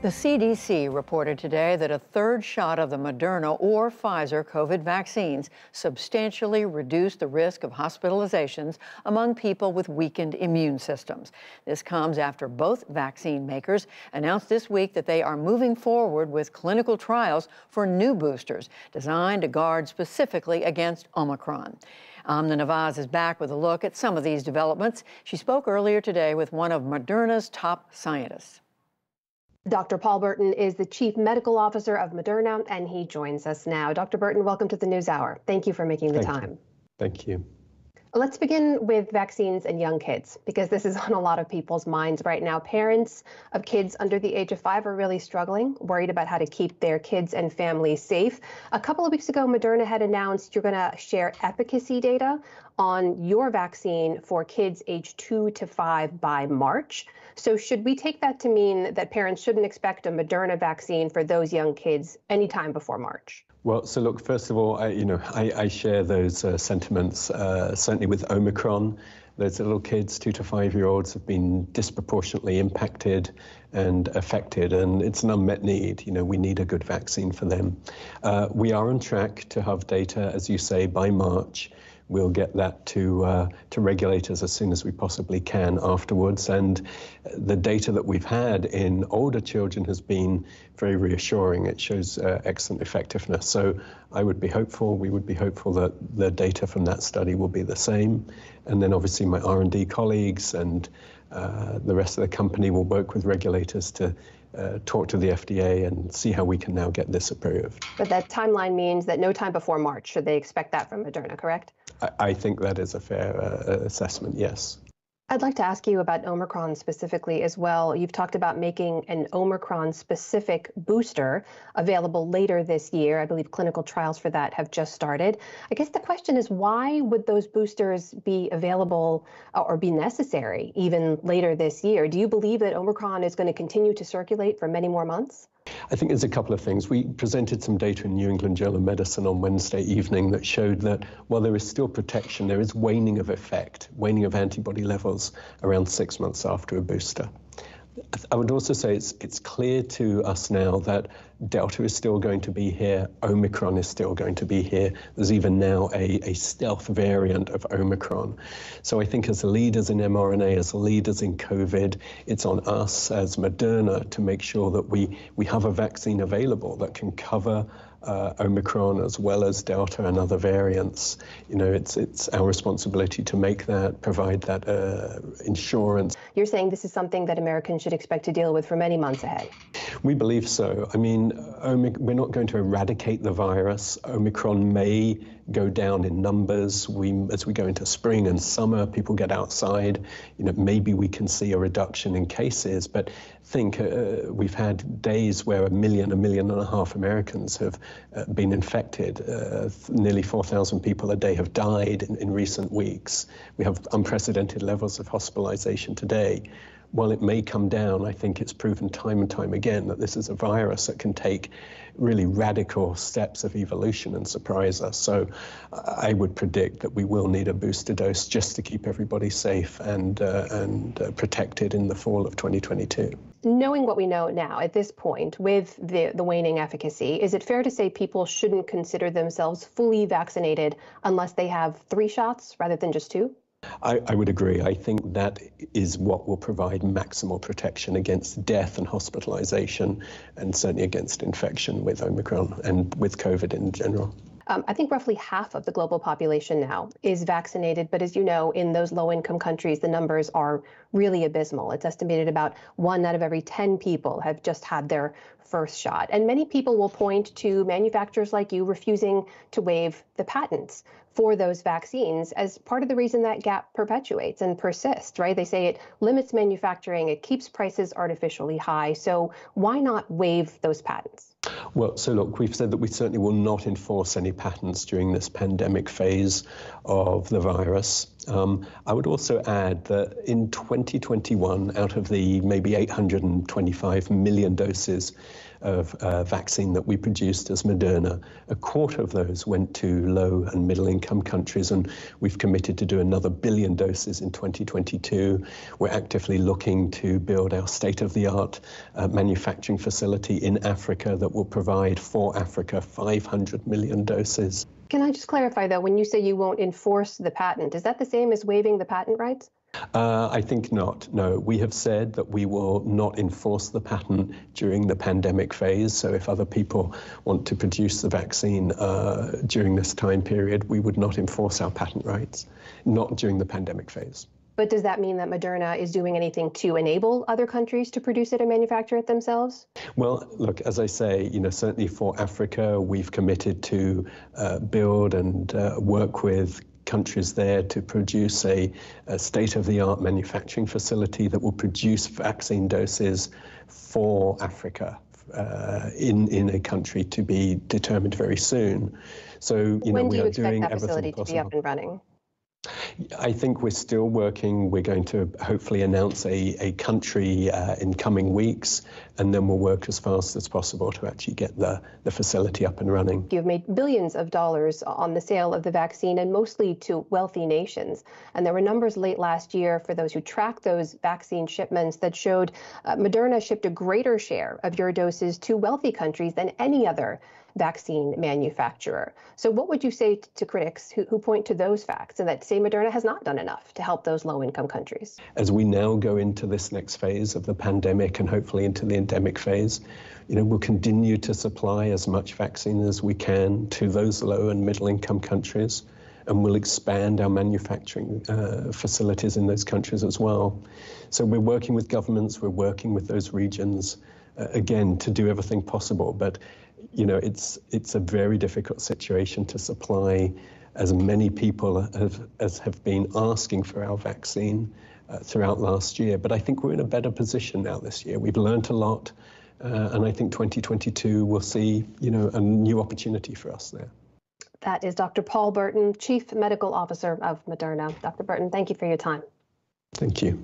The CDC reported today that a third shot of the Moderna or Pfizer COVID vaccines substantially reduced the risk of hospitalizations among people with weakened immune systems. This comes after both vaccine makers announced this week that they are moving forward with clinical trials for new boosters designed to guard specifically against Omicron. Amna Nawaz is back with a look at some of these developments. She spoke earlier today with one of Moderna's top scientists. Dr. Paul Burton is the Chief Medical Officer of Moderna, and he joins us now. Dr. Burton, welcome to the NewsHour. Thank you for making the time. Thank you. Let's begin with vaccines and young kids, because this is on a lot of people's minds right now. Parents of kids under the age of 5 are really struggling, worried about how to keep their kids and families safe. A couple of weeks ago, Moderna had announced you're going to share efficacy data on your vaccine for kids age 2 to 5 by March. So should we take that to mean that parents shouldn't expect a Moderna vaccine for those young kids anytime before March? Well, so look, first of all, I share those sentiments, certainly with Omicron. Those little kids, 2 to 5-year-olds, have been disproportionately impacted and affected, and it's an unmet need. We need a good vaccine for them. We are on track to have data, as you say, by March. We'll get that to regulators as soon as we possibly can afterwards. And the data that we've had in older children has been very reassuring. It shows excellent effectiveness. So I would be hopeful, we would be hopeful that the data from that study will be the same. And then obviously my R&D colleagues and the rest of the company will work with regulators to talk to the FDA and see how we can now get this approved. But that timeline means that no time before March should they expect that from Moderna, correct? I think that is a fair assessment, yes. I'd like to ask you about Omicron specifically as well. You've talked about making an Omicron-specific booster available later this year. I believe clinical trials for that have just started. I guess the question is, why would those boosters be available or be necessary even later this year? Do you believe that Omicron is going to continue to circulate for many more months? I think there's a couple of things. We presented some data in New England Journal of Medicine on Wednesday evening that showed that while there is still protection, there is waning of effect, waning of antibody levels around 6 months after a booster. I would also say it's clear to us now that Delta is still going to be here, Omicron is still going to be here. There's even now a stealth variant of Omicron. So I think as leaders in mRNA, as leaders in COVID, it's on us as Moderna to make sure that we have a vaccine available that can cover Omicron as well as Delta and other variants. It's our responsibility to make that, provide that insurance. You're saying this is something that Americans should expect to deal with for many months ahead? We believe so. I mean, we're not going to eradicate the virus. Omicron may go down in numbers. As we go into spring and summer, people get outside. Maybe we can see a reduction in cases. But think we've had days where 1.5 million Americans have been infected. Nearly 4,000 people a day have died in recent weeks. We have unprecedented levels of hospitalization today. While it may come down, I think it's proven time and time again that this is a virus that can take really radical steps of evolution and surprise us. So I would predict that we will need a booster dose just to keep everybody safe and protected in the fall of 2022. Knowing what we know now at this point with the waning efficacy, is it fair to say people shouldn't consider themselves fully vaccinated unless they have 3 shots rather than just 2? I would agree. I think that is what will provide maximal protection against death and hospitalization, and certainly against infection with Omicron and with COVID in general. I think roughly half of the global population now is vaccinated, but as you know, in those low-income countries, the numbers are really abysmal. It's estimated about 1 out of every 10 people have just had their first shot. And many people will point to manufacturers like you refusing to waive the patents for those vaccines as part of the reason that gap perpetuates and persists, right? They say it limits manufacturing, it keeps prices artificially high. So why not waive those patents? Well, so look, we've said that we certainly will not enforce any patents during this pandemic phase of the virus. I would also add that in 2021, out of the maybe 825 million doses of vaccine that we produced as Moderna, 1/4 of those went to low and middle income income countries, and we've committed to do another 1 billion doses in 2022. We're actively looking to build our state-of-the-art manufacturing facility in Africa that will provide for Africa 500 million doses. Can I just clarify, though, when you say you won't enforce the patent, is that the same as waiving the patent rights? I think not. No, we have said that we will not enforce the patent during the pandemic phase. So if other people want to produce the vaccine during this time period, we would not enforce our patent rights, not during the pandemic phase. But does that mean that Moderna is doing anything to enable other countries to produce it and manufacture it themselves? Well, look, as I say, certainly for Africa, we've committed to build and work with countries there to produce a state-of-the-art manufacturing facility that will produce vaccine doses for Africa in a country to be determined very soon. So, when do we you are expect doing that everything facility possible. to be up and running? I think we're still working. We're going to hopefully announce a country in coming weeks, and then we'll work as fast as possible to actually get the facility up and running. You've made billions of dollars on the sale of the vaccine, and mostly to wealthy nations. And there were numbers late last year, for those who track those vaccine shipments, that showed Moderna shipped a greater share of your doses to wealthy countries than any other vaccine manufacturer. So what would you say to critics who point to those facts and that say Moderna has not done enough to help those low-income countries? As we now go into this next phase of the pandemic and hopefully into the endemic phase, we'll continue to supply as much vaccine as we can to those low and middle-income countries, and we'll expand our manufacturing facilities in those countries as well. So we're working with governments, we're working with those regions, again, to do everything possible. But it's a very difficult situation to supply as many people as have been asking for our vaccine throughout last year. But I think we're in a better position now this year. We've learned a lot, and I think 2022 will see, a new opportunity for us there. That is Dr. Paul Burton, Chief Medical Officer of Moderna. Dr. Burton, thank you for your time. Thank you.